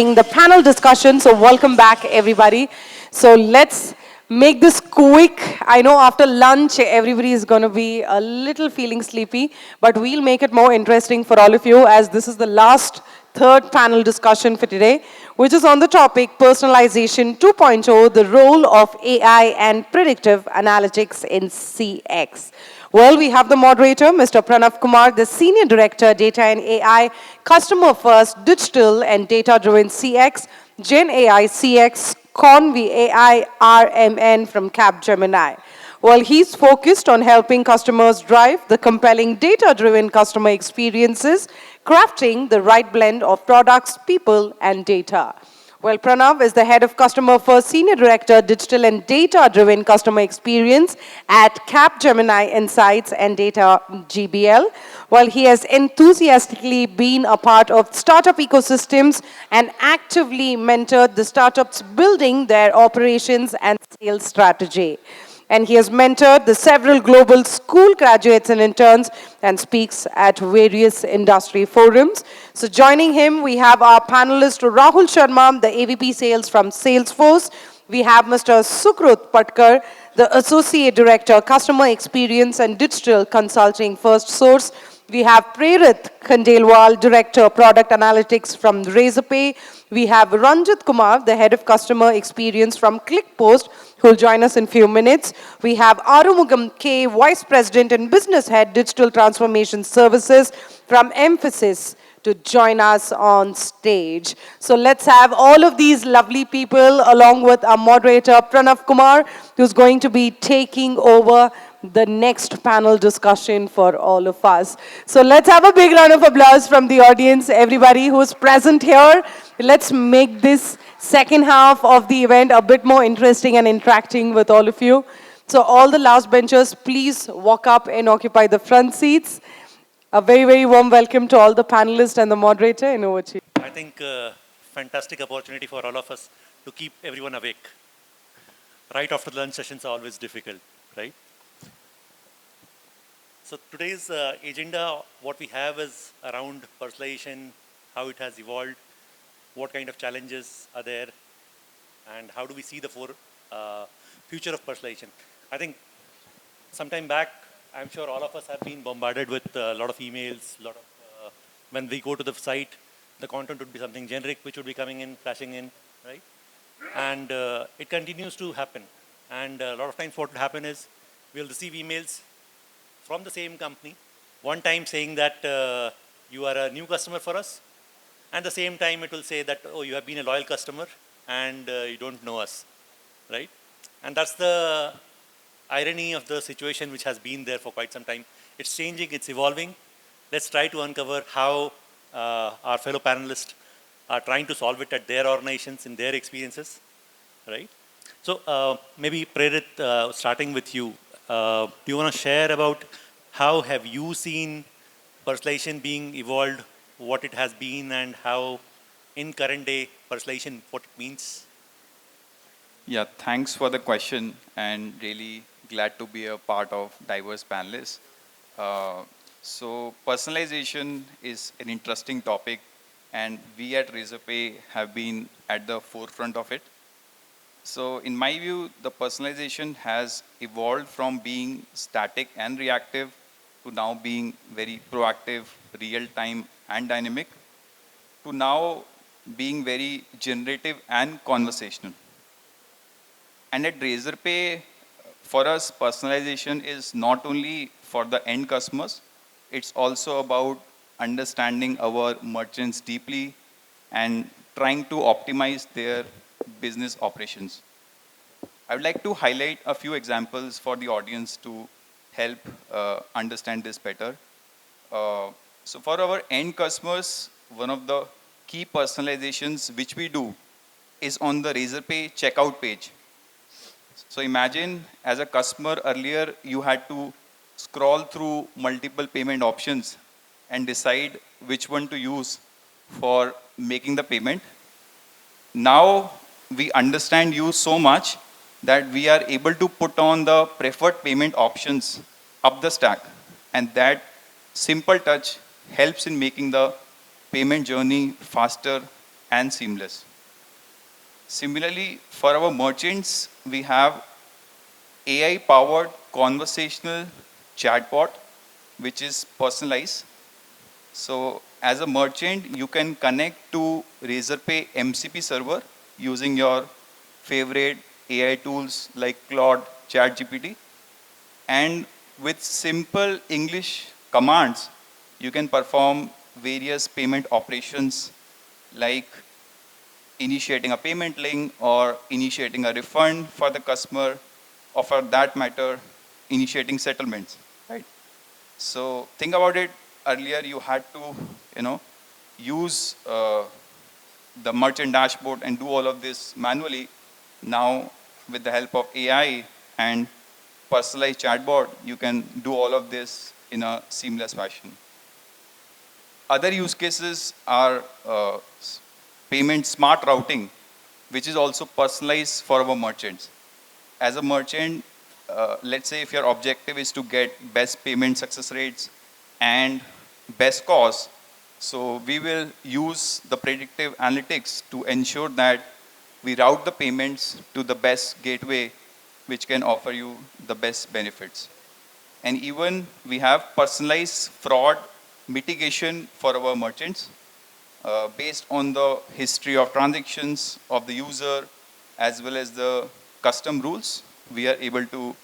The panel discussion. So welcome back, everybody. So let's make this quick. I know after lunch, everybody is going to be a little feeling sleepy, but we'll make it more interesting for all of you as this is the last third panel discussion for today, which is on the topic Personalization 2.0, the role of AI and predictive analytics in CX. Well, we have the moderator, Mr. Pranav Kumar, the Senior Director, Data and AI, Customer First, Digital and Data-Driven CX, Gen AI CX, Conv AI RMN from Capgemini. Well, he's focused on helping customers drive the compelling data-driven customer experiences, crafting the right blend of products, people, and data. Well, Pranav is the head of Customer First Senior Director, Digital and Data-Driven Customer Experience at Capgemini Insights and Data GBL. While he has enthusiastically been a part of startup ecosystems and actively mentored the startups building their operations and sales strategy. And he has mentored the several global school graduates and interns and speaks at various industry forums. So joining him, we have our panelist Rahul Sharma, the AVP Sales from Salesforce. We have Mr. Sukrut Patkar, the Associate Director, Customer Experience and Digital Consulting, Firstsource. We have Prerit Khandelwal, Director, Product Analytics from Razorpay. We have Ranjit Kumar, the Head of Customer Experience from ClickPost, who will join us in a few minutes. We have Arumugam K, Vice President and Business Head, Digital Transformation Services from Mphasis, to join us on stage. So let's have all of these lovely people along with our moderator, Pranav Kumar, who's going to be taking over the next panel discussion for all of us. So let's have a big round of applause from the audience, everybody who's present here. Let's make this second half of the event a bit more interesting and interacting with all of you. So all the last benchers, please walk up and occupy the front seats. A very, very warm welcome to all the panelists and the moderator. And over to you. I think fantastic opportunity for all of us to keep everyone awake. Right after lunch sessions are always difficult, right? So today's agenda, what we have is around personalization, how it has evolved, what kind of challenges are there, and how do we see the future of personalization. I think sometime back, I'm sure all of us have been bombarded with a lot of emails, when we go to the site, the content would be something generic, which would be coming in, flashing in, right? And it continues to happen. And a lot of times what will happen is, we'll receive emails from the same company, one time saying that you are a new customer for us, and the same time it will say that, oh, you have been a loyal customer and you don't know us, right? And that's the irony of the situation which has been there for quite some time. It's changing, it's evolving. Let's try to uncover how our fellow panelists are trying to solve it at their organizations, in their experiences, right? So maybe Prerit, starting with you, do you want to share about how have you seen personalization being evolved, what it has been, and how in current day personalization, what it means? Yeah, thanks for the question, and really glad to be a part of diverse panelists. So personalization is an interesting topic, and we at Razorpay have been at the forefront of it. So in my view, the personalization has evolved from being static and reactive to now being very proactive, real-time and dynamic, to now being very generative and conversational. And at Razorpay, for us, personalization is not only for the end customers, it's also about understanding our merchants deeply and trying to optimize their business operations. I would like to highlight a few examples for the audience to help understand this better. So for our end customers, one of the key personalizations which we do is on the Razorpay checkout page. So imagine as a customer earlier, you had to scroll through multiple payment options and decide which one to use for making the payment. Now we understand you so much that we are able to put on the preferred payment options up the stack. And that simple touch helps in making the payment journey faster and seamless. Similarly, for our merchants, we have AI-powered conversational chatbot, which is personalized. So as a merchant, you can connect to Razorpay MCP server using your favorite AI tools like Claude, ChatGPT. And with simple English commands, you can perform various payment operations like initiating a payment link or initiating a refund for the customer, or for that matter, initiating settlements, right? So think about it. Earlier, you had to, use the merchant dashboard and do all of this manually. Now, with the help of AI and personalized chatbot, you can do all of this in a seamless fashion. Other use cases are payment smart routing, which is also personalized for our merchants. As a merchant, let's say if your objective is to get best payment success rates and best cost, so we will use the predictive analytics to ensure that we route the payments to the best gateway, which can offer you the best benefits. And even we have personalized fraud mitigation for our merchants based on the history of transactions of the user as well as the custom rules. We are able to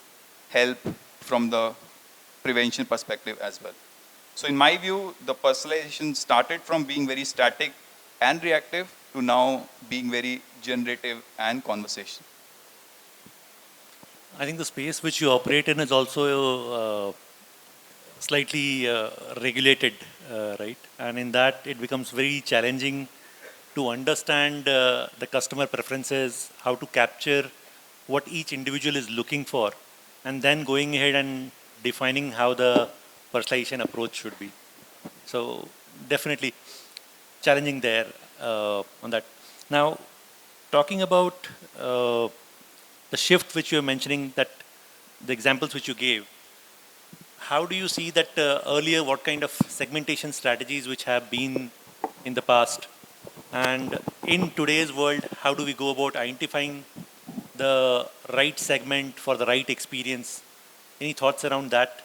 help from the prevention perspective as well. So in my view, the personalization started from being very static and reactive to now being very generative and conversational. I think the space which you operate in is also slightly regulated, right? And in that, it becomes very challenging to understand the customer preferences, how to capture what each individual is looking for, and then going ahead and defining how the personalization approach should be. So definitely challenging there on that. Now, talking about the shift which you're mentioning, that the examples which you gave, how do you see that earlier, what kind of segmentation strategies which have been in the past? And in today's world, how do we go about identifying the right segment for the right experience? Any thoughts around that?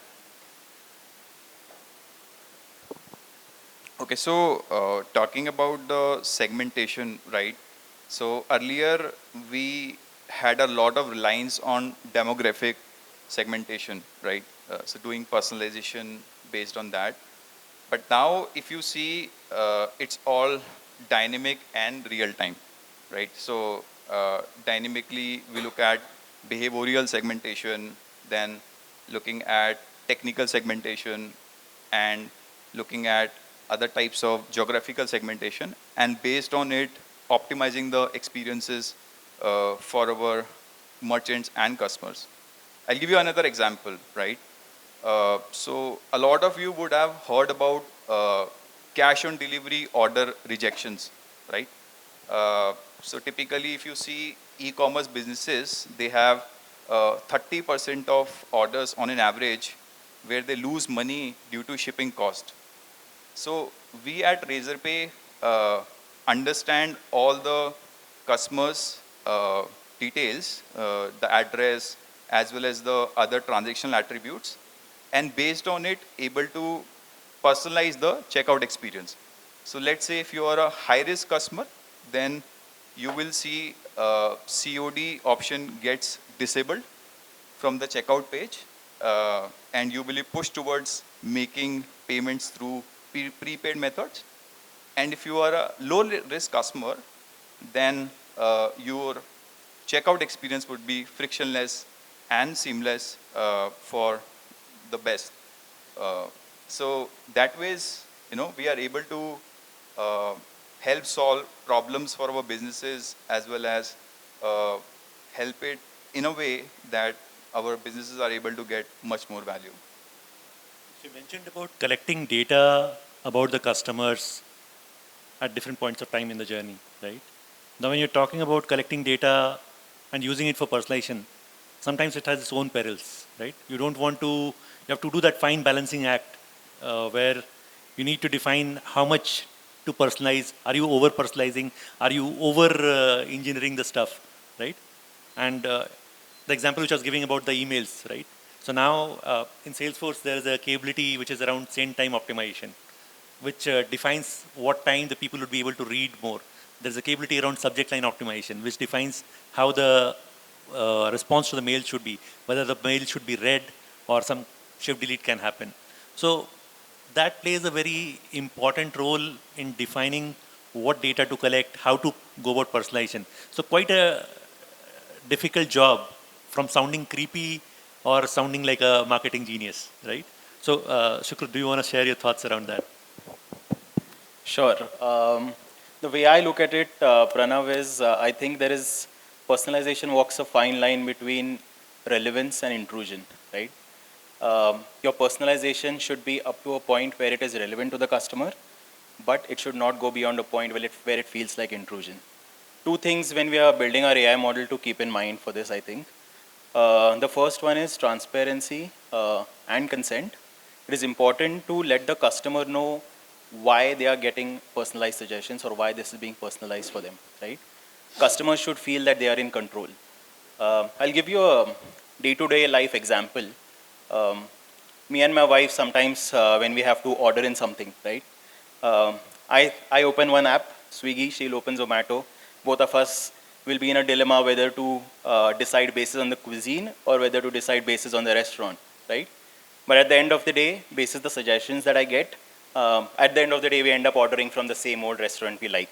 Okay, so talking about the segmentation, right? So earlier we had a lot of reliance on demographic segmentation, right? So doing personalization based on that. But now if you see, it's all dynamic and real time, right? So dynamically we look at behavioral segmentation, then looking at technical segmentation, and looking at other types of geographical segmentation, and based on it, optimizing the experiences for our merchants and customers. I'll give you another example, right? So a lot of you would have heard about cash on delivery order rejections, right? So typically, if you see e-commerce businesses, they have 30% of orders on an average where they lose money due to shipping cost. So we at Razorpay understand all the customers' details, the address, as well as the other transactional attributes, and based on it, able to personalize the checkout experience. So let's say if you are a high-risk customer, then you will see COD option gets disabled from the checkout page, and you will be pushed towards making payments through prepaid methods. And if you are a low-risk customer, then your checkout experience would be frictionless and seamless for the best. So that ways, we are able to help solve problems for our businesses as well as help it in a way that our businesses are able to get much more value. So you mentioned about collecting data about the customers at different points of time in the journey, right? Now, when you're talking about collecting data and using it for personalization, sometimes it has its own perils, right? You have to do that fine balancing act where you need to define how much to personalize? Are you over personalizing? Are you over engineering the stuff, right? And the example which I was giving about the emails, right? So now in Salesforce, there is a capability which is around send time optimization, which defines what time the people would be able to read more. There's a capability around subject line optimization, which defines how the response to the mail should be, whether the mail should be read or some shift delete can happen. So that plays a very important role in defining what data to collect, how to go about personalization. So quite a difficult job from sounding creepy or sounding like a marketing genius, right? So Sukrut, do you want to share your thoughts around that? Sure. The way I look at it, Pranav, is I think there is personalization walks a fine line between relevance and intrusion, right? Your personalization should be up to a point where it is relevant to the customer, but it should not go beyond a point where it feels like intrusion. Two things when we are building our AI model to keep in mind for this, I think. The first one is transparency and consent. It is important to let the customer know why they are getting personalized suggestions or why this is being personalized for them, right? Customers should feel that they are in control. I'll give you a day-to-day life example. Um, Me and my wife sometimes when we have to order in something, right? I open one app, Swiggy, she'll open Zomato. Both of us will be in a dilemma whether to decide basis on the cuisine or whether to decide basis on the restaurant, right? But at the end of the day, basis the suggestions that I get, at the end of the day, we end up ordering from the same old restaurant we like.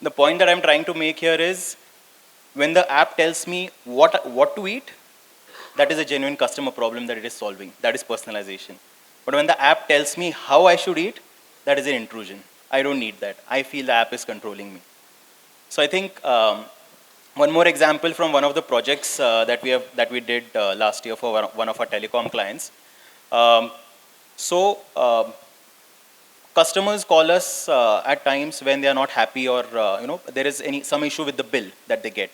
The point that I'm trying to make here is when the app tells me what to eat, that is a genuine customer problem that it is solving. That is personalization. But when the app tells me how I should eat, that is an intrusion. I don't need that. I feel the app is controlling me. So I think one more example from one of the projects that we did last year for one of our telecom clients. Um, so customers call us at times when they are not happy or there is some issue with the bill that they get.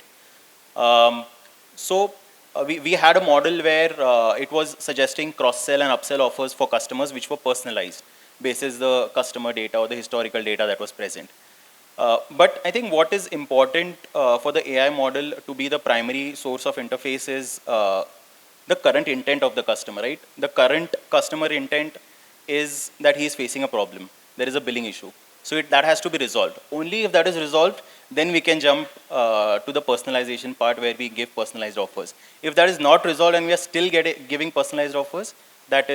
We had a model where it was suggesting cross-sell and upsell offers for customers which were personalized basis the customer data or the historical data that was present. But I think what is important for the AI model to be the primary source of interface is the current intent of the customer, right? The current customer intent is that he is facing a problem. There is a billing issue. So that has to be resolved. Only if that is resolved, then we can jump to the personalization part where we give personalized offers. If that is not resolved and we are still giving personalized offers, that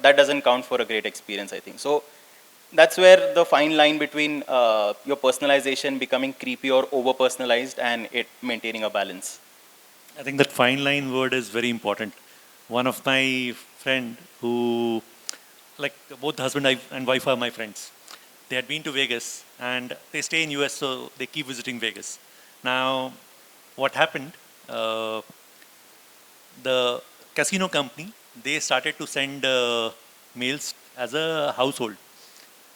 doesn't count for a great experience, I think. So that's where the fine line between your personalization becoming creepy or over personalized and it maintaining a balance. I think that fine line word is very important. One of my friend who, like both husband and wife are my friends. They had been to Vegas and they stay in US, so they keep visiting Vegas. Now, what happened? The casino company, they started to send mails as a household.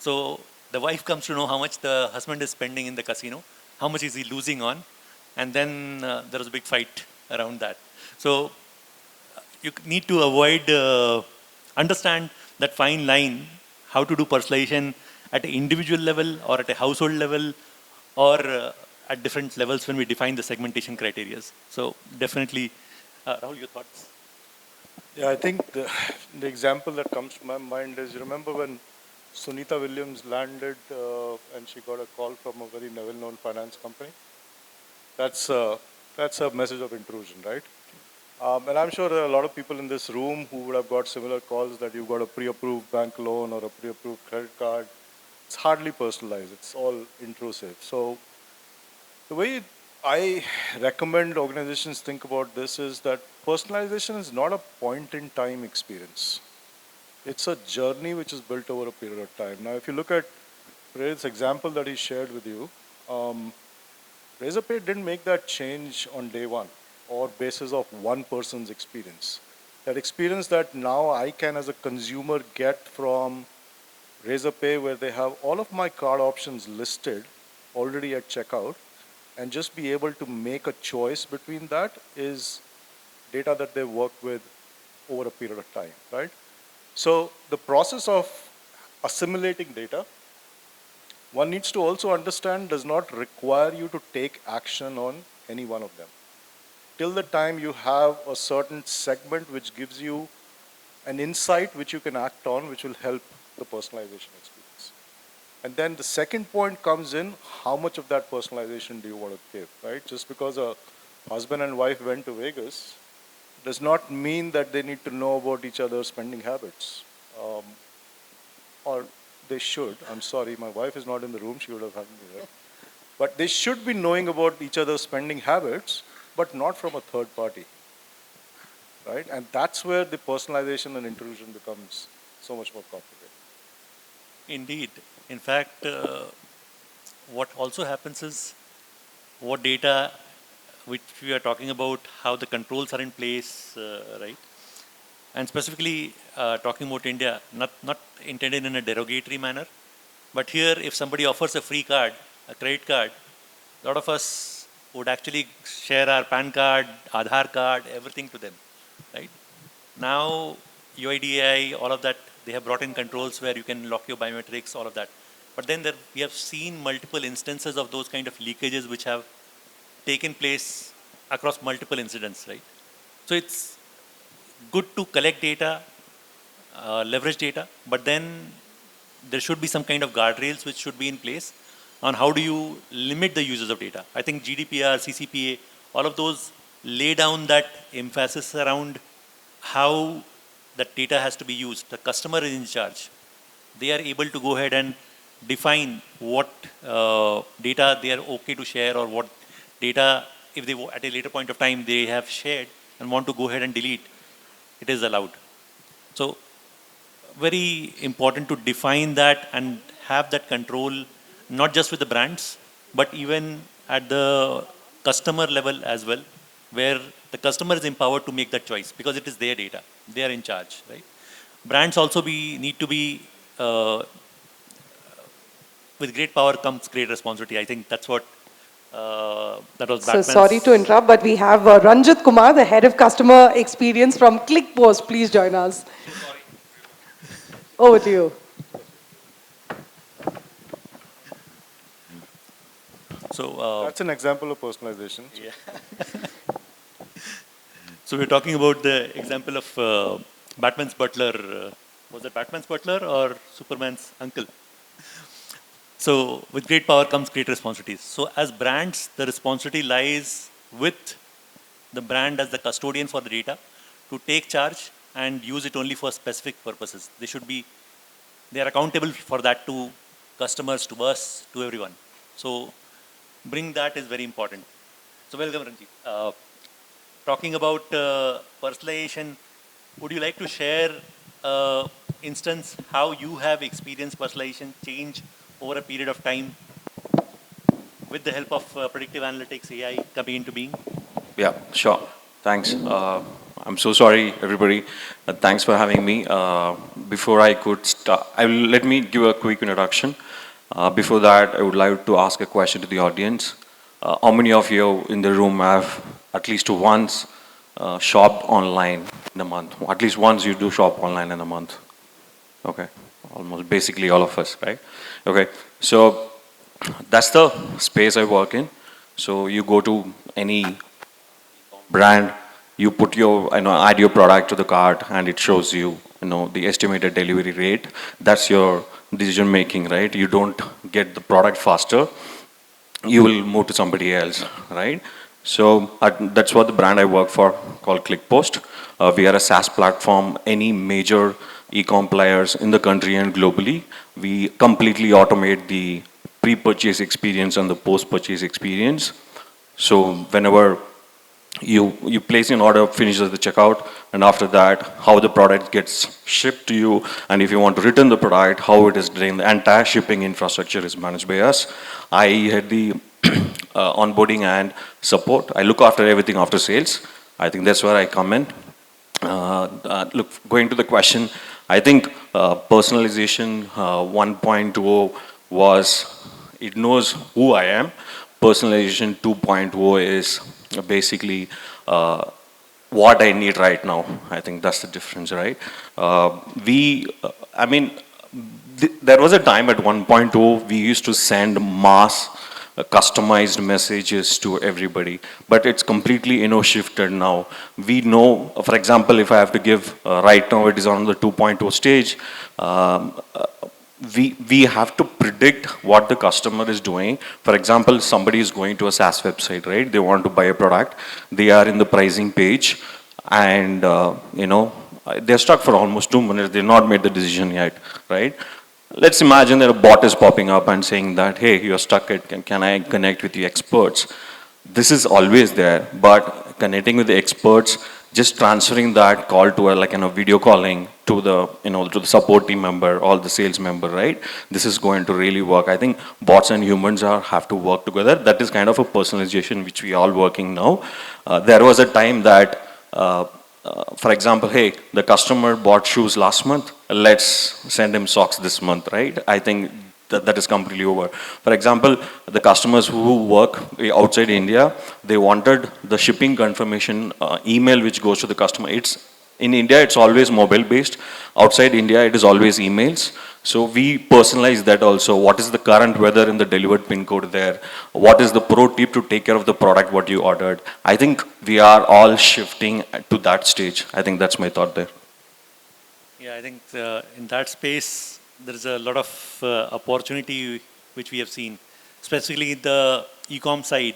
So the wife comes to know how much the husband is spending in the casino, how much is he losing on, and then there was a big fight around that. So you need to avoid, understand that fine line, how to do personalization at an individual level or at a household level or at different levels when we define the segmentation criteria. So definitely, Rahul, your thoughts? Yeah, I think the example that comes to my mind is, you remember when Sunita Williams landed and she got a call from a very well-known finance company? That's a message of intrusion, right? And I'm sure there are a lot of people in this room who would have got similar calls that you've got a pre-approved bank loan or a pre-approved credit card. It's hardly personalized. It's all intrusive. So the way I recommend organizations think about this is that personalization is not a point-in-time experience. It's a journey which is built over a period of time. Now, if you look at Prerit's example that he shared with you, Razorpay didn't make that change on day one or basis of one person's experience. That experience that now I can as a consumer get from Razorpay, where they have all of my card options listed already at checkout, and just be able to make a choice between that, is data that they work with over a period of time, right? So the process of assimilating data, one needs to also understand does not require you to take action on any one of them. Till the time you have a certain segment which gives you an insight which you can act on, which will help the personalization experience. And then the second point comes in, how much of that personalization do you want to give, right? Just because a husband and wife went to Vegas does not mean that they need to know about each other's spending habits. Or they should. I'm sorry, my wife is not in the room, she would have had me there. But they should be knowing about each other's spending habits, but not from a third party, right? And that's where the personalization and intrusion becomes so much more complicated. Indeed. In fact, what also happens is what data which we are talking about, how the controls are in place, right? And specifically talking about India, not intended in a derogatory manner, but here if somebody offers a free card, a credit card, a lot of us would actually share our PAN card, Aadhaar card, everything to them, right? Now UIDAI, all of that, they have brought in controls where you can lock your biometrics, all of that. But then we have seen multiple instances of those kind of leakages which have taken place across multiple incidents, right? So it's good to collect data, leverage data, but then there should be some kind of guardrails which should be in place on how do you limit the uses of data. I think GDPR, CCPA, all of those lay down that emphasis around how that data has to be used. The customer is in charge. They are able to go ahead and define what data they are okay to share, or what data, if they at a later point of time they have shared and want to go ahead and delete, it is allowed. So very important to define that and have that control, not just with the brands, but even at the customer level as well, where the customer is empowered to make that choice because it is their data. They are in charge, right? Brands also need to be, with great power comes great responsibility. I think that's what, that was So sorry to Batman's. interrupt, but we have Ranjit Kumar, the head of customer experience from ClickPost. Please join us. Over to you. So, That's an example of personalization. yeah. So we're talking about the example of Batman's butler. Was it Batman's butler or Superman's uncle? So with great power comes great responsibilities. So as brands, the responsibility lies with the brand as the custodian for the data to take charge and use it only for specific purposes. They are accountable for that to customers, to us, to everyone. So bring that is very important. So welcome, Ranjit. Talking about personalization, would you like to share instance how you have experienced personalization change over a period of time with the help of predictive analytics, AI coming into being? Yeah, sure. Thanks. I'm so sorry, everybody. Thanks for having me. Before I could start, let me give a quick introduction. Before that, I would like to ask a question to the audience. How many of you in the room have at least once shopped online in a month? At least once you do shop online in a month. Okay, almost basically all of us, right? Okay, so that's the space I work in. So you go to any brand, you put your, add your product to the cart, and it shows you, the estimated delivery rate. That's your decision making, right? You don't get the product faster, you will move to somebody else, right? So that's what the brand I work for called ClickPost. We are a SaaS platform. Any major e-com players in the country and globally, we completely automate the pre-purchase experience and the post-purchase experience. So whenever you place an order, finishes the checkout, and after that, how the product gets shipped to you, and if you want to return the product, how it is done. The entire shipping infrastructure is managed by us. I had the onboarding and support. I look after everything after sales. I think that's where I come in. Look, going to the question, I think personalization 1.0 was, it knows who I am. Personalization 2.0 is basically what I need right now. I think that's the difference, right? I mean, there was a time at 1.0 we used to send mass customized messages to everybody, but it's completely shifted now. We know, for example, if I have to give right now it is on the 2.0 stage, we have to predict what the customer is doing. For example, somebody is going to a SaaS website, right? They want to buy a product. They are in the pricing page, and they're stuck for almost 2 minutes. They've not made the decision yet, right? Let's imagine that a bot is popping up and saying that, hey, you're stuck. Can I connect with the experts? This is always there, but connecting with the experts, just transferring that call to video calling to the to the support team member or the sales member, right? This is going to really work. I think bots and humans have to work together. That is kind of a personalization which we are all working now. There was a time that for example, hey, the customer bought shoes last month, let's send him socks this month, right? I think that is completely over. For example, the customers who work outside India, they wanted the shipping confirmation email which goes to the customer. In India, it's always mobile based. Outside India, it is always emails. So we personalize that also. What is the current weather in the delivered pin code there? What is the pro tip to take care of the product what you ordered? I think we are all shifting to that stage. I think that's my thought there. Yeah, I think in that space, there is a lot of opportunity which we have seen, specifically the e-com side.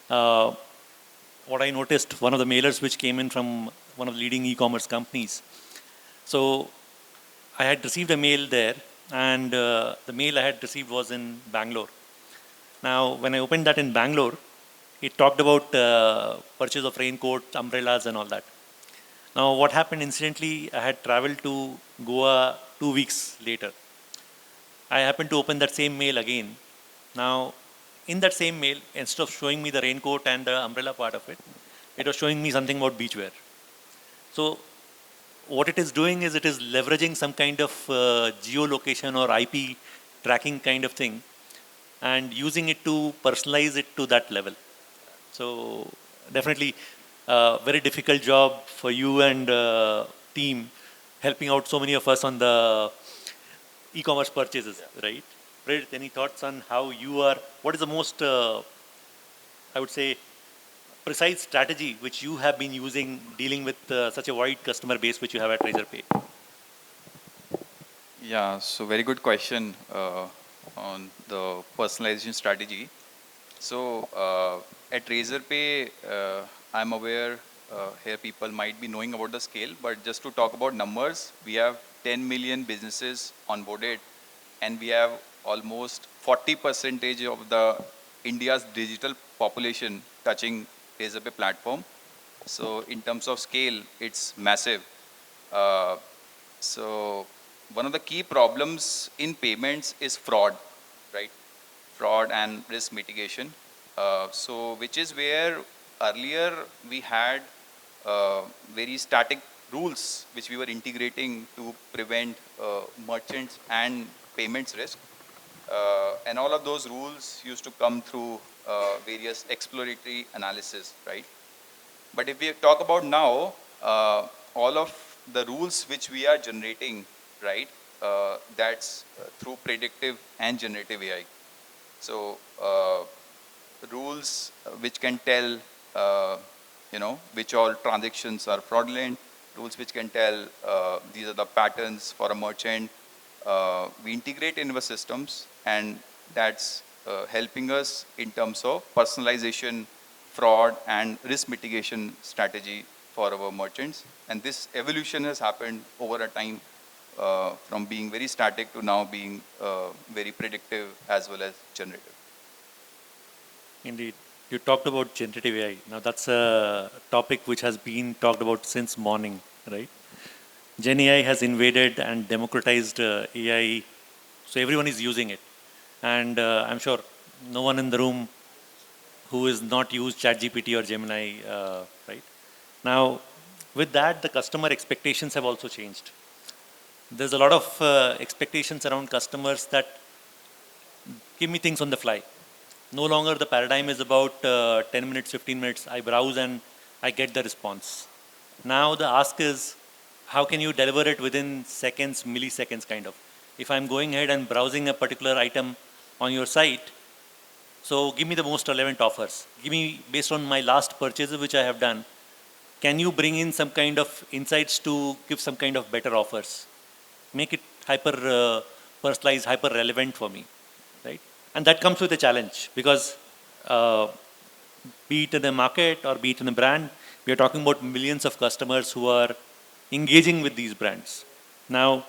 What I noticed, one of the mailers which came in from one of the leading e-commerce companies. So I had received a mail there, and the mail I had received was in Bangalore. Now, when I opened that in Bangalore, it talked about purchase of raincoat, umbrellas, and all that. Now, what happened incidentally, I had traveled to Goa 2 weeks later. I happened to open that same mail again. Now, in that same mail, instead of showing me the raincoat and the umbrella part of it, it was showing me something about beachwear. So what it is doing is it is leveraging some kind of geolocation or IP tracking kind of thing and using it to personalize it to that level. So definitely very difficult job for you and team helping out so many of us on the e-commerce purchases, right? Prerit, any thoughts on how you are, what is the most, I would say, precise strategy which you have been using dealing with such a wide customer base which you have at Razorpay? Yeah, so very good question on the personalization strategy. So at Razorpay, I'm aware here people might be knowing about the scale, but just to talk about numbers, we have 10 million businesses onboarded, and we have almost 40% of the India's digital population touching Razorpay platform. So in terms of scale, it's massive. Uh, so one of the key problems in payments is fraud, right? Fraud and risk mitigation. So which is where earlier we had very static rules which we were integrating to prevent merchants and payments risk. And all of those rules used to come through various exploratory analysis, right? But if we talk about now, all of the rules which we are generating, right, that's through predictive and generative AI. So rules which can tell, which all transactions are fraudulent, rules which can tell these are the patterns for a merchant. We integrate in our systems, and that's helping us in terms of personalization, fraud, and risk mitigation strategy for our merchants. And this evolution has happened over a time from being very static to now being very predictive as well as generative. Indeed. You talked about generative AI. Now that's a topic which has been talked about since morning, right? Gen AI has invaded and democratized AI, so everyone is using it. And I'm sure no one in the room who is not used ChatGPT or Gemini, right? Now, with that, the customer expectations have also changed. There's a lot of expectations around customers that give me things on the fly. No longer the paradigm is about 10 minutes, 15 minutes. I browse and I get the response. Now the ask is, how can you deliver it within seconds, milliseconds kind of? if I'm going ahead and browsing a particular item on your site, so give me the most relevant offers. Give me, based on my last purchases which I have done, can you bring in some kind of insights to give some kind of better offers? Make it hyper personalized, hyper relevant for me, right? And that comes with a challenge because uh, be it in a market or be it in a brand, we are talking about millions of customers who are engaging with these brands. Now,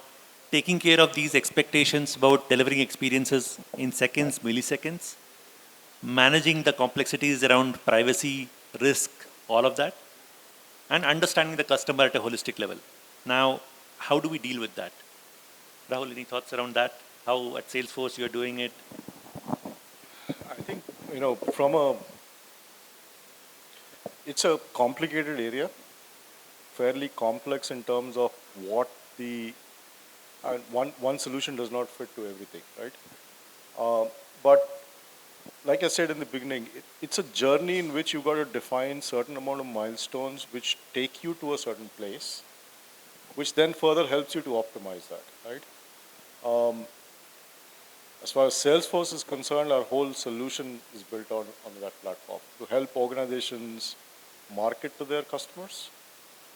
taking care of these expectations about delivering experiences in seconds, milliseconds, managing the complexities around privacy, risk, all of that, and understanding the customer at a holistic level. Now, how do we deal with that? Rahul, any thoughts around that? How at Salesforce you are doing it? I think, it's a complicated area, fairly complex in terms of what one solution does not fit to everything, right? But like I said in the beginning, it's a journey in which you got to define certain amount of milestones which take you to a certain place, which then further helps you to optimize that, right? As far as Salesforce is concerned, our whole solution is built on that platform to help organizations market to their customers,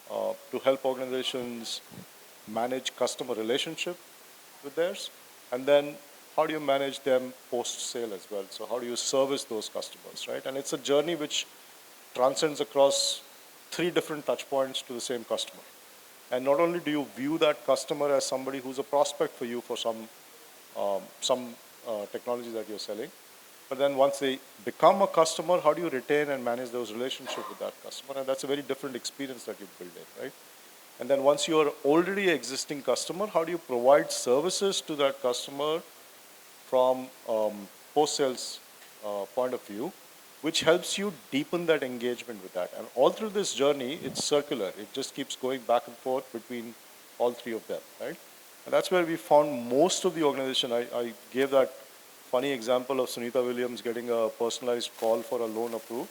to help organizations manage customer relationship with theirs, and then how do you manage them post-sale as well? So how do you service those customers, right? And it's a journey which transcends across 3 different touch points to the same customer. And not only do you view that customer as somebody who's a prospect for you for some technology that you're selling, but then once they become a customer, how do you retain and manage those relationships with that customer? And that's a very different experience that you build in, right? And then once you're already an existing customer, how do you provide services to that customer from post-sales point of view, which helps you deepen that engagement with that. And all through this journey, it's circular. It just keeps going back and forth between all 3 of them, right? And that's where we found most of the organization. I gave that funny example of Sunita Williams getting a personalized call for a loan approved.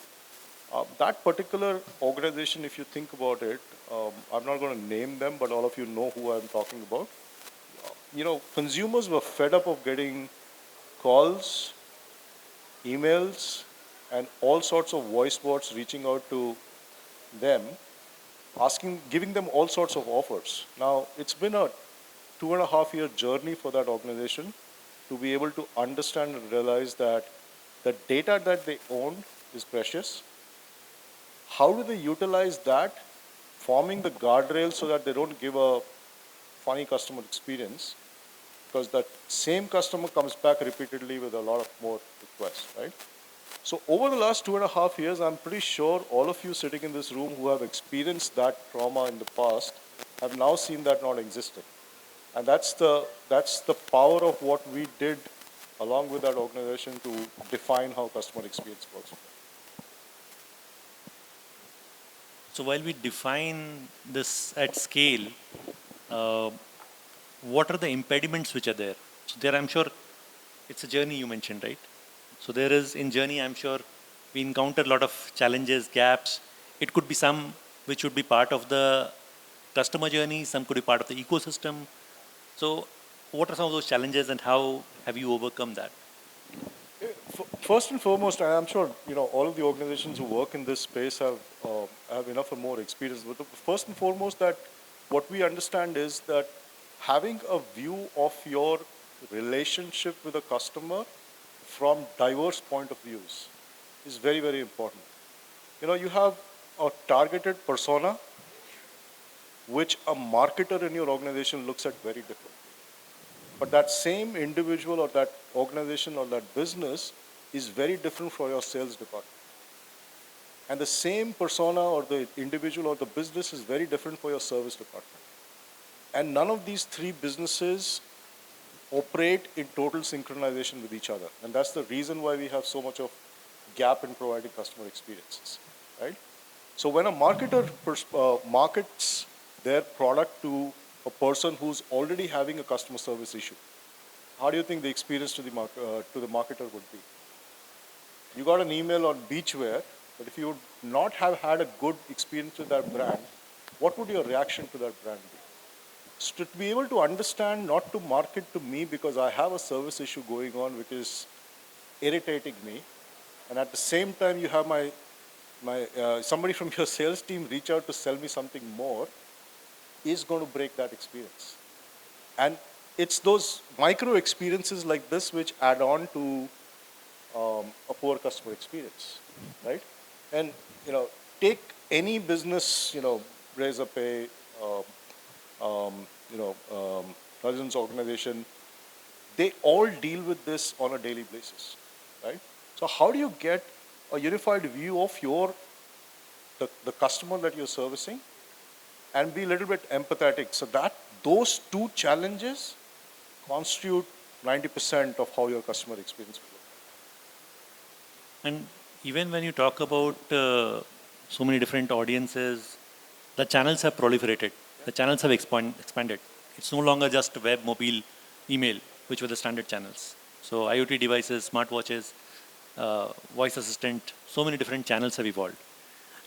That particular organization, if you think about it, I'm not going to name them, but all of you know who I'm talking about. Consumers were fed up of getting calls, emails, and all sorts of voice bots reaching out to them, giving them all sorts of offers. Now, it's been a 2.5-year journey for that organization to be able to understand and realize that the data that they own is precious. How do they utilize that, forming the guardrails so that they don't give a funny customer experience? Because that same customer comes back repeatedly with a lot of more requests, right? So over the last 2.5 years, I'm pretty sure all of you sitting in this room who have experienced that trauma in the past have now seen that not existing. And that's the power of what we did along with that organization to define how customer experience works. So while we define this at scale, uh, what are the impediments which are there? So there, I'm sure it's a journey you mentioned, right? So there is in journey, I'm sure we encounter a lot of challenges, gaps. It could be some which would be part of the customer journey, some could be part of the ecosystem. So what are some of those challenges and how have you overcome that? First and foremost, and I'm sure all of the organizations who work in this space have enough or more experience. But first and foremost, that what we understand is that having a view of your relationship with a customer from diverse point of views is very, very important. You have a targeted persona, which a marketer in your organization looks at very differently. But that same individual or that organization or that business is very different for your sales department. And the same persona or the individual or the business is very different for your service department. And none of these 3 businesses operate in total synchronization with each other. And that's the reason why we have so much of gap in providing customer experiences, right? So when a marketer markets their product to a person who's already having a customer service issue, how do you think the experience to the marketer would be? You got an email on beachwear, but if you would not have had a good experience with that brand, what would your reaction to that brand be? to be able to understand, not to market to me because I have a service issue going on which is irritating me, and at the same time you have somebody from your sales team reach out to sell me something more, is going to break that experience. And it's those micro experiences like this which add on to a poor customer experience, right? And, take any business, Razorpay, Rajan's organization, they all deal with this on a daily basis, right? So how do you get a unified view of the customer that you're servicing and be a little bit empathetic so that those two challenges constitute 90% of how your customer experience will look. And even when you talk about so many different audiences, the channels have proliferated. The channels have expanded. It's no longer just web, mobile, email, which were the standard channels. So IoT devices, smartwatches, voice assistant, so many different channels have evolved.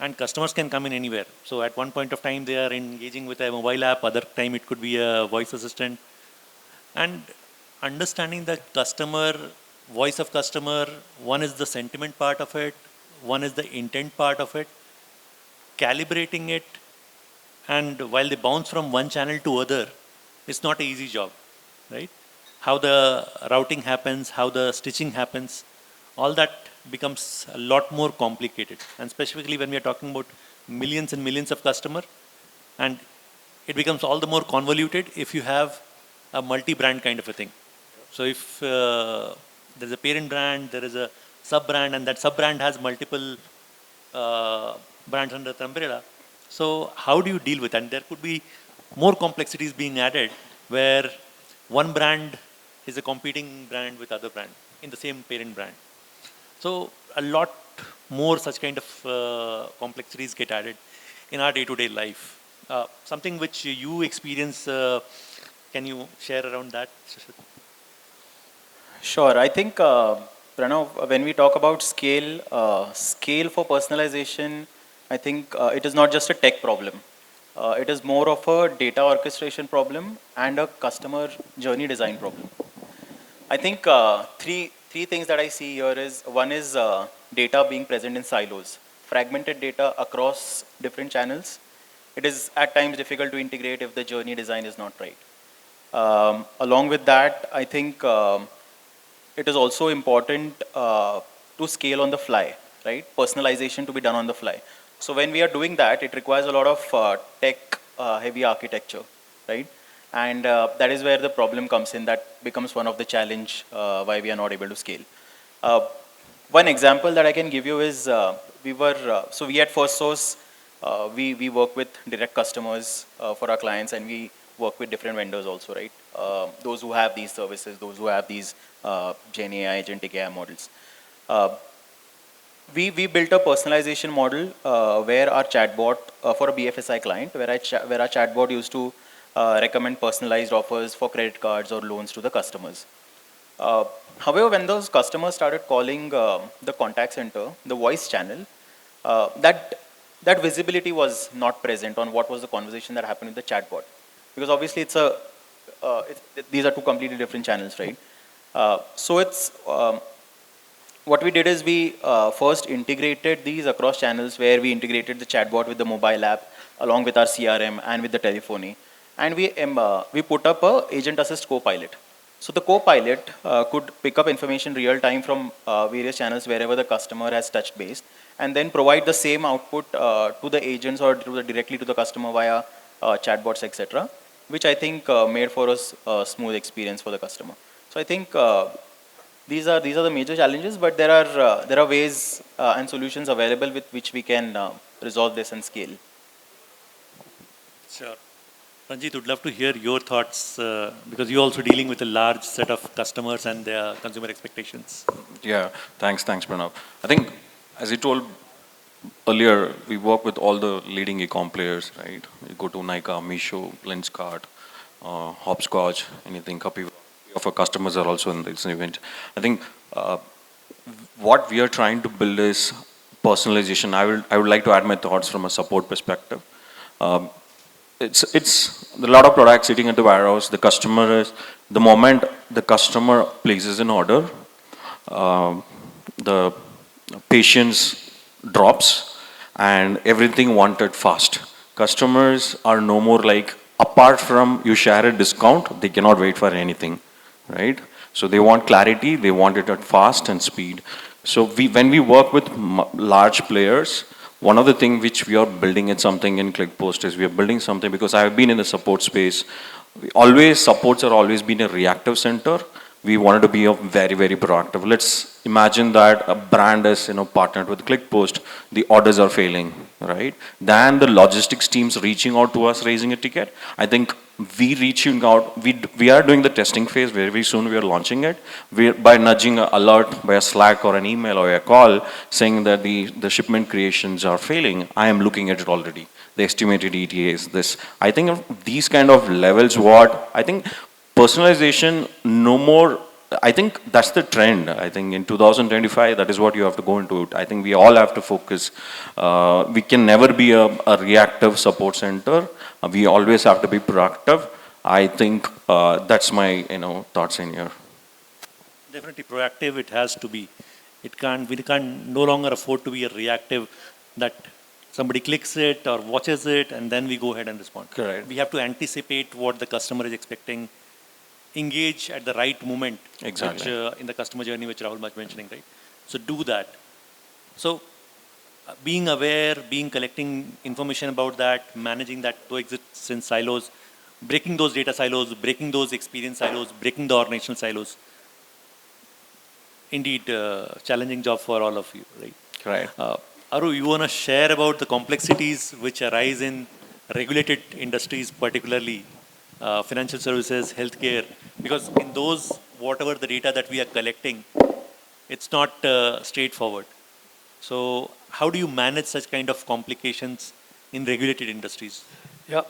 And customers can come in anywhere. So at one point of time, they are engaging with a mobile app. Other time, it could be a voice assistant. And understanding the customer, voice of customer, one is the sentiment part of it, one is the intent part of it, calibrating it, and while they bounce from one channel to other, it's not an easy job, right? How the routing happens, how the stitching happens, all that becomes a lot more complicated. And specifically when we are talking about millions and millions of customers, and it becomes all the more convoluted if you have a multi-brand kind of a thing. So if there's a parent brand, there is a sub-brand, and that sub-brand has multiple brands under the umbrella. So how do you deal with that? And there could be more complexities being added where one brand is a competing brand with other brand in the same parent brand. So a lot more such kind of complexities get added in our day-to-day life. Something which you experience, can you share around that? Sure. I think, Pranav, when we talk about scale for personalization, I think it is not just a tech problem. It is more of a data orchestration problem and a customer journey design problem. I think three things that I see here is, one is data being present in silos, fragmented data across different channels. It is at times difficult to integrate if the journey design is not right. Along with that, I think it is also important to scale on the fly, right? Personalization to be done on the fly. So when we are doing that, it requires a lot of tech heavy architecture, right? And that is where the problem comes in. That becomes one of the challenge why we are not able to scale. One example that I can give you is so we at Firstsource, we work with direct customers for our clients, and we work with different vendors also, right? Those who have these services, those who have these Gen AI, agentic AI models. We built a personalization model where our chatbot for a BFSI client, where our chatbot used to recommend personalized offers for credit cards or loans to the customers. However, when those customers started calling the contact center, the voice channel, that visibility was not present on what was the conversation that happened with the chatbot, because obviously these are two completely different channels, right? So it's what we did is we first integrated these across channels, where we integrated the chatbot with the mobile app along with our CRM and with the telephony, and we put up a agent assist co-pilot. So the co-pilot could pick up information real time from various channels wherever the customer has touched base, and then provide the same output to the agents or directly to the customer via chatbots, etc., which I think made for us a smooth experience for the customer. So I think these are the major challenges, but there are ways and solutions available with which we can resolve this and scale. Sure. Ranjit, would love to hear your thoughts because you're also dealing with a large set of customers and their consumer expectations. Yeah, thanks, Pranav. I think, as you told earlier, we work with all the leading e-com players, right? You go to Nykaa, Meesho, Lenskart, Hopscotch, anything, Kapiva. Of our customers are also in this event. I think what we are trying to build is personalization. I would like to add my thoughts from a support perspective. it's a lot of products sitting at the warehouse. The moment the customer places an order, the patience drops and everything wanted fast. Customers are no more like, apart from you share a discount, they cannot wait for anything, right? So they want clarity, they want it at fast and speed. So when we work with large players, one of the things which we are building at something in ClickPost is we are building something, because I have been in the support space. Supports are always been a reactive center. We wanted to be a very, very proactive. Let's imagine that a brand is, partnered with ClickPost, the orders are failing, right? Then the logistics teams reaching out to us, raising a ticket. I think we reaching out, we are doing the testing phase. Very soon we are launching it. By nudging an alert by a Slack or an email or a call saying that the shipment creations are failing, I am looking at it already. The estimated ETAs, this. I think of these kind of levels, I think personalization, no more, I think that's the trend. I think in 2025, that is what you have to go into it. I think we all have to focus. We can never be a reactive support center. We always have to be proactive. I think that's my, thoughts in here. Definitely proactive it has to be. We can't no longer afford to be a reactive that somebody clicks it or watches it and then we go ahead and respond. Correct. We have to anticipate what the customer is expecting, engage at the right moment. Exactly. Which, in the customer journey, which Rahul was mentioning, right? So do that. So being aware, collecting information about that, managing that coexists in silos, breaking those data silos, breaking those experience silos, breaking the organizational silos. Indeed, challenging job for all of you, right? Right. Aru, you want to share about the complexities which arise in regulated industries, particularly financial services, healthcare, because in those, whatever the data that we are collecting, it's not straightforward. So how do you manage such kind of complications in regulated industries? Yeah.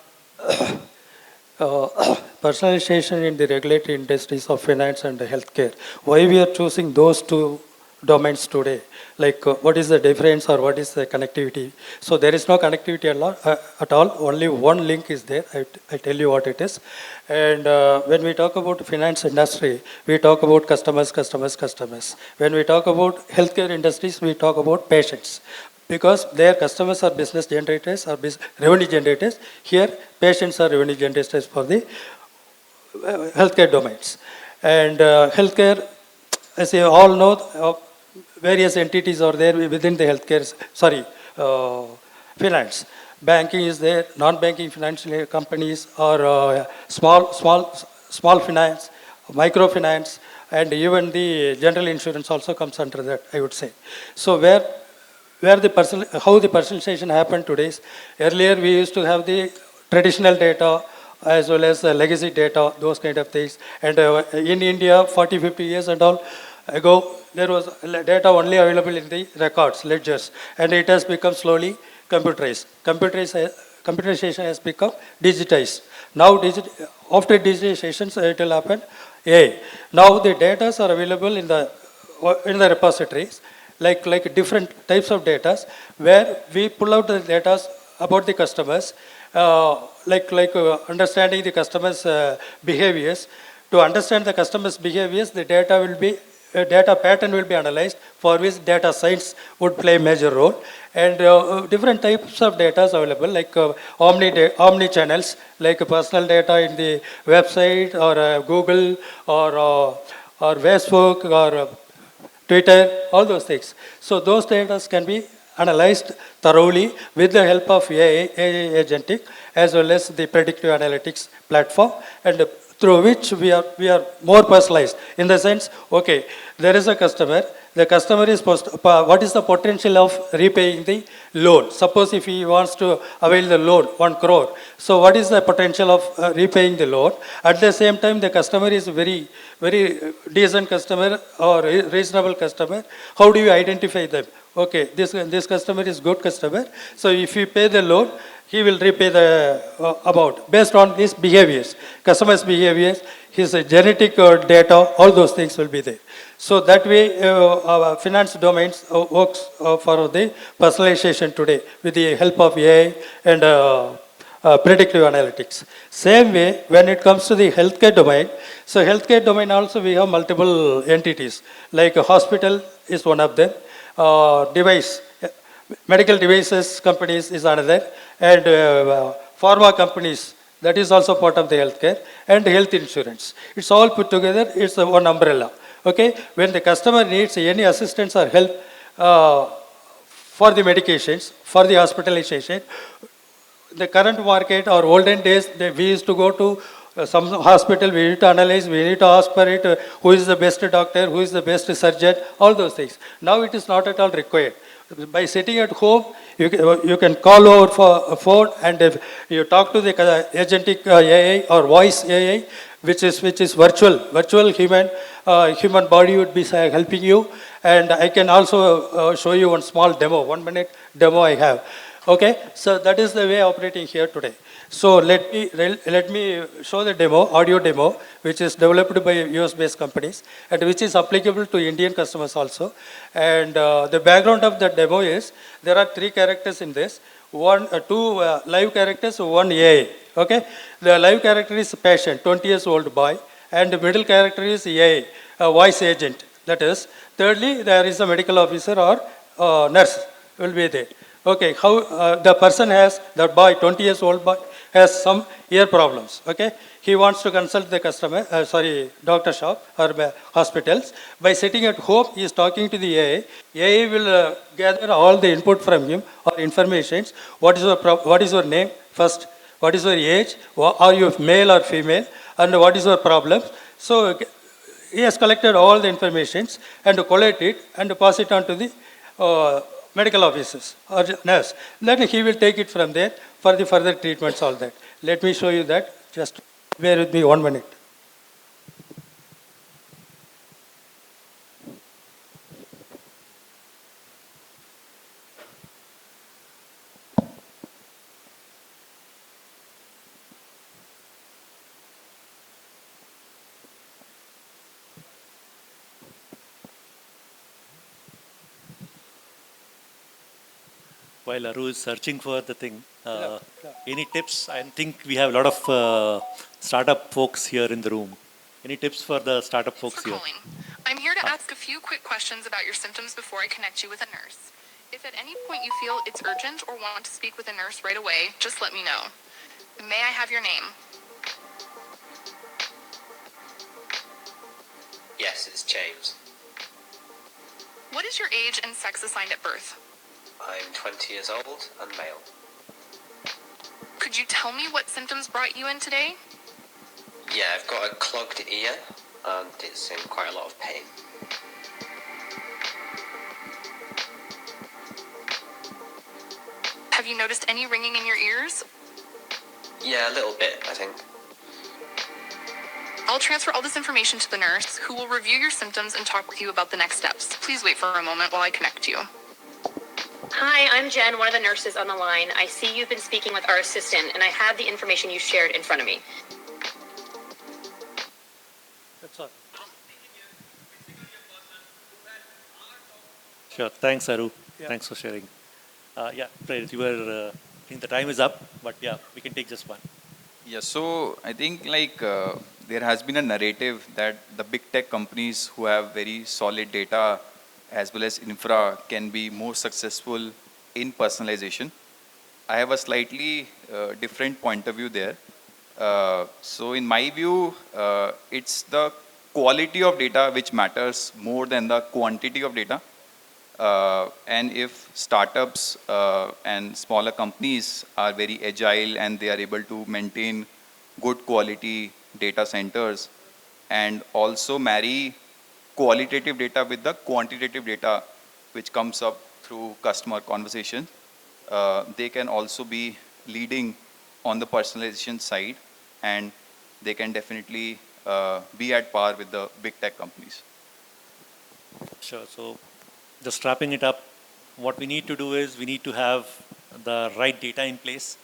Personalization in the regulated industries of finance and healthcare. Why we are choosing those two domains today? Like what is the difference or what is the connectivity? So there is no connectivity at all. Only one link is there. I tell you what it is. And when we talk about finance industry, we talk about customers. When we talk about healthcare industries, we talk about patients. Because their customers are business generators or revenue generators. Here, patients are revenue generators for the healthcare domains. And healthcare, as you all know, various entities are there within the healthcare, finance. Banking is there, non-banking financial companies or small finance, microfinance, and even the general insurance also comes under that, I would say. So how the personalization happened today is, earlier we used to have the traditional data as well as legacy data, those kind of things. And in India, 40, 50 years and all ago, there was data only available in the records, ledgers, and it has become slowly computerized. Computerization has become digitized. Now, after digitization, it will happen AI. Now the data are available in the repositories, like different types of data, where we pull out the data about the customers, understanding the customers' behaviors. To understand the customers' behaviors, the data pattern will be analyzed, for which data science would play a major role. And different types of data are available, like omni channels, like personal data in the website or Google or Facebook or Twitter, all those things. So those data can be analyzed thoroughly with the help of AI agentic, as well as the predictive analytics platform, and through which we are more personalized, in the sense, okay, there is a customer, the customer is what is the potential of repaying the loan? Suppose if he wants to avail the loan, 1 crore. So what is the potential of repaying the loan? At the same time, the customer is very, very decent customer or reasonable customer. How do you identify them? Okay, this customer is good customer. So if you pay the loan, he will repay the amount based on his behaviors, customer's behaviors, his genetic data, all those things will be there. So that way, our finance domains works for the personalization today with the help of AI and predictive analytics. Same way, when it comes to the healthcare domain, so healthcare domain also we have multiple entities, like a hospital is one of them, device, medical devices companies is another, and pharma companies, that is also part of the healthcare, and health insurance. It's all put together, it's one umbrella. Okay, when the customer needs any assistance or help for the medications, for the hospitalization, the current market or olden days, we used to go to some hospital, we need to analyze, we need to ask for it, who is the best doctor, who is the best surgeon, all those things. Now it is not at all required. By sitting at home, you can call over for a phone, and if you talk to the agentic AI or voice AI, which is virtual human body would be helping you. And I can also show you one small demo, 1 minute demo I have. Okay, so that is the way operating here today. So let me show the demo, audio demo, which is developed by US-based companies and which is applicable to Indian customers also. And the background of the demo is there are 3 characters in this. Two live characters, one AI. Okay, the live character is patient, 20 years old boy, and the middle character is AI, a voice agent. That is. Thirdly, there is a medical officer or nurse will be there. Okay, how the person has, the boy, 20 years old boy, has some ear problems. Okay, he wants to consult the doctor shop or hospitals. By sitting at home, he is talking to the AI. AI will gather all the input from him or informations. What is your name first? What is your age? Are you male or female? And what is your problem? So he has collected all the informations and collate it and pass it on to the medical officers or nurse. Then he will take it from there for the further treatments, all that. Let me show you that. Just bear with me 1 minute. While Aru is searching for the thing, any tips? I think we have a lot of startup folks here in the room. Any tips for the startup folks here? Calling. I'm here to ask a few quick questions about your symptoms before I connect you with a nurse. If at any point you feel it's urgent or want to speak with a nurse right away, just let me know. May I have your name? Yes, it's James. What is your age and sex assigned at birth? I'm 20 years old and male. Could you tell me what symptoms brought you in today? Yeah, I've got a clogged ear and it's in quite a lot of pain. Have you noticed any ringing in your ears? Yeah, a little bit, I think. I'll transfer all this information to the nurse, who will review your symptoms and talk with you about the next steps. Please wait for a moment while I connect you. Hi, I'm Jen, one of the nurses on the line. I see you've been speaking with our assistant, and I have the information you shared in front of me. That's all. Sure. Thanks, Aru. Yeah. Thanks for sharing. Prerit, you were, I think the time is up, but yeah, we can take just one. Yeah, so I think there has been a narrative that the big tech companies who have very solid data as well as infra can be more successful in personalization. I have a slightly different point of view there. So in my view, it's the quality of data which matters more than the quantity of data. And if startups and smaller companies are very agile and they are able to maintain good quality data centers and also marry qualitative data with the quantitative data which comes up through customer conversation, they can also be leading on the personalization side, and they can definitely be at par with the big tech companies. Sure. So just wrapping it up, what we need to do is we need to have the right data in place,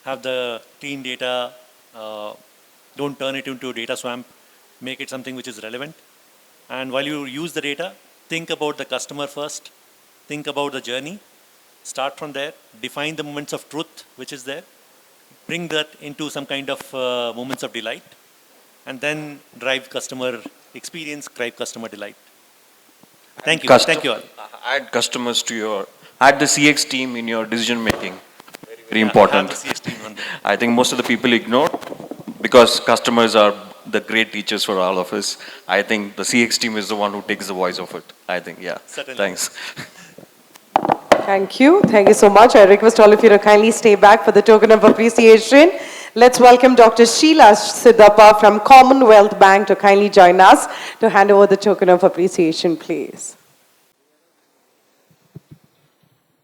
have the clean data, don't turn it into a data swamp, make it something which is relevant. And while you use the data, think about the customer first, think about the journey, start from there, define the moments of truth which is there, bring that into some kind of moments of delight, and then drive customer experience, drive customer delight. Thank you. Thank you all. Add customers to your, add the CX team in your decision making. Very important. Have the CX team on there. I think most of the people ignore because customers are the great teachers for all of us. I think the CX team is the one who takes the voice of it. I think, yeah. Certainly. Thanks. Thank you. Thank you so much. I request all of you to kindly stay back for the token of appreciation. Let's welcome Dr. Sheila Siddhappa from Commonwealth Bank to kindly join us to hand over the token of appreciation, please.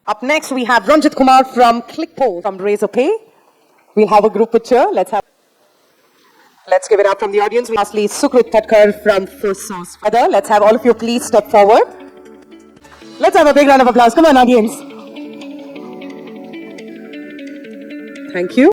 Up next, we have Ranjit Kumar from ClickPost from Razorpay. We'll have a group picture. Let's give it up from the audience. Lastly, Sukrut Patkar from Firstsource. Further, let's have all of you please step forward. Let's have a big round of applause. Come on, audience. Thank you.